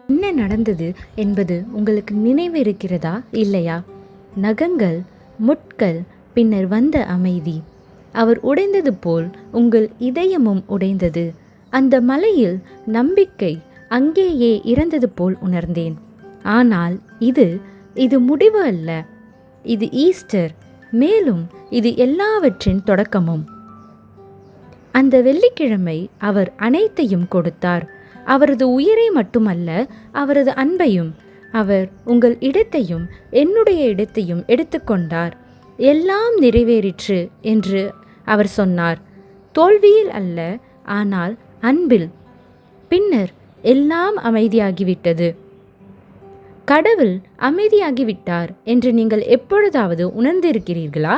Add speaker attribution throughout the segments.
Speaker 1: என்ன நடந்தது என்பது உங்களுக்கு நினைவு இருக்கிறதா இல்லையா? நகங்கள், முட்கள், பின்னர் வந்த அமைதி. அவர் உடைந்தது போல் உங்கள் இதயமும் உடைந்தது. அந்த மலையில் நம்பிக்கை அங்கேயே இறந்தது போல் உணர்ந்தேன். ஆனால் இது முடிவு அல்ல. இது ஈஸ்டர், மேலும் இது எல்லாவற்றின் தொடக்கமும். அந்த வெள்ளிக்கிழமை அவர் அனைத்தையும் கொடுத்தார். அவரது உயிரை மட்டுமல்ல, அவரது அன்பையும். அவர் உங்கள் இடத்தையும் என்னுடைய இடத்தையும் எடுத்துக்கொண்டார். எல்லாம் நிறைவேறிற்று என்று அவர் சொன்னார். தோல்வியில் அல்ல, ஆனால் அன்பில். பின்னர் எல்லாம் அமைதியாகிவிட்டது. கடவுள் அமைதியாகிவிட்டார் என்று நீங்கள் எப்பொழுதாவது உணர்ந்திருக்கிறீர்களா?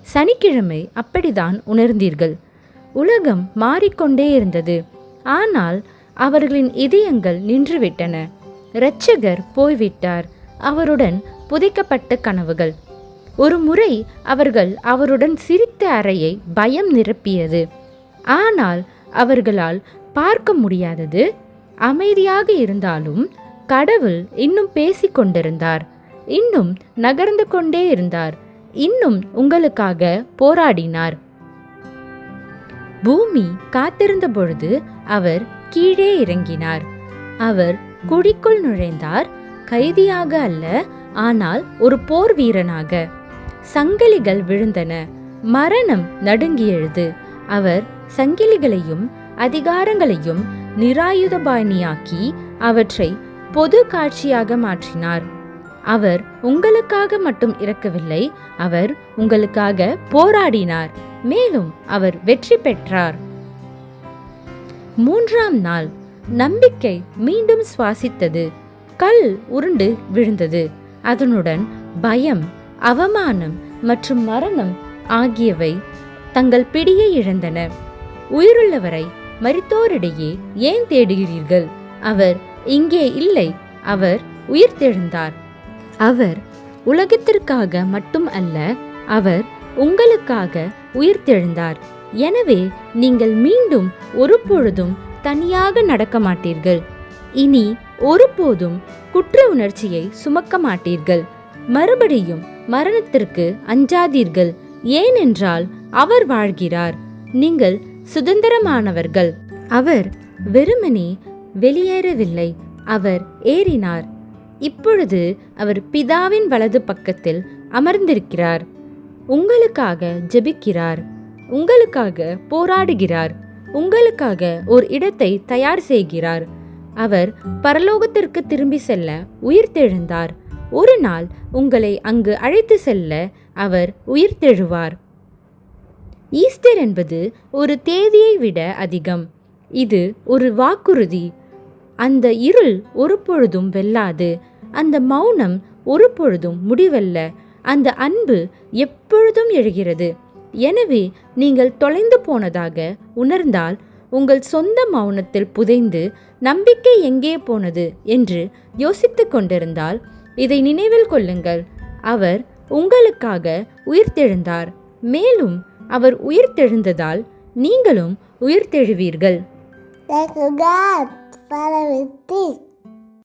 Speaker 1: சனிக்கிழமை அப்படித்தான் உணர்ந்தீர்கள். உலகம் மாறிக்கொண்டே இருந்தது, ஆனால் அவர்களின் இதயங்கள் நின்றுவிட்டன. இரட்சகர் போய்விட்டார், அவருடன் புதைக்கப்பட்ட கனவுகள். ஒரு முறை அவருடன் சிரித்த அறையை பயம் நிரப்பியது. ஆனால் அவர்களால் பார்க்க முடியாதது. அமைதியாக இருந்தாலும் கடவுள் இன்னும் பேசிக்கொண்டிருந்தார், இன்னும் நகர்ந்து கொண்டே இருந்தார், இன்னும் உங்களுக்காக போராடினார். பூமி காத்திருந்த பொழுது அவர் கீழே இறங்கினார். அவர் குழிக்குள் நுழைந்தார், கைதியாக அல்ல, ஆனால் ஒரு போர் வீரனாக. சங்கிலிகள் விழுந்தன, மரணம் நடுங்கியது. அவர் சங்கிலிகளையும் அதிகாரங்களையும் நிராயுதபாணியாக்கி அவற்றை பொது காட்சியாக மாற்றினார். அவர் உங்களுக்காக மட்டும் இறக்கவில்லை, அவர் உங்களுக்காக போராடினார், மேலும் அவர் வெற்றி பெற்றார். 3ஆம் நாள் நம்பிக்கை மீண்டும் சுவாசித்தது. கல் உருண்டு விழுந்தது. அதனுடன் பயம், அவமானம் மற்றும் மரணம் ஆகியவை தங்கள் பிடியை இழந்தன. உயிருள்ளவரை மரித்தோரிடையே ஏன் தேடுகிறீர்கள்? அவர் இங்கே இல்லை, அவர் உயிர்த்தெழுந்தார். அவர் உலகத்திற்காக மட்டும் அல்ல, அவர் உங்களுக்காக உயிர்த்தெழுந்தார். எனவே நீங்கள் மீண்டும் ஒருபொழுதும் தனியாக நடக்க மாட்டீர்கள். இனி ஒருபோதும் குற்ற உணர்ச்சியை சுமக்க மாட்டீர்கள். மறுபடியும் மரணத்திற்கு அஞ்சாதீர்கள், ஏனென்றால் அவர் வாழ்கிறார். நீங்கள் சுதந்திரமானவர்கள். அவர் வெறுமனே வெளியேறவில்லை, அவர் ஏறினார். இப்பொழுது அவர் பிதாவின் வலது பக்கத்தில் அமர்ந்திருக்கிறார். உங்களுக்காக ஜெபிக்கிறார், உங்களுக்காக போராடுகிறார், உங்களுக்காக ஒரு இடத்தை தயார் செய்கிறார். அவர் பரலோகத்திற்கு திரும்பி செல்ல உயிர்த்தெழுந்தார். ஒரு நாள் உங்களை அங்கு அழைத்து செல்ல அவர் உயிர்த்தெழுவார். ஈஸ்டர் என்பது ஒரு தேதியை விட அதிகம். இது ஒரு வாக்குறுதி. அந்த இருள் ஒருபொழுதும் வெல்லாது. அந்த மௌனம் ஒருபொழுதும் முடிவல்ல. அந்த அன்பு எப்பொழுதும் எழுகிறது. எனவே நீங்கள் தொலைந்து போனதாக உணர்ந்தால், உங்கள் சொந்த மௌனத்தில் புதைந்து நம்பிக்கை எங்கே போனது என்று யோசித்து கொண்டிருந்தால், இதை நினைவில் கொள்ளுங்கள். அவர் உங்களுக்காக உயிர்த்தெழுந்தார். மேலும் அவர் உயிர்த்தெழுந்ததால் நீங்களும் உயிர்த்தெழுவீர்கள்.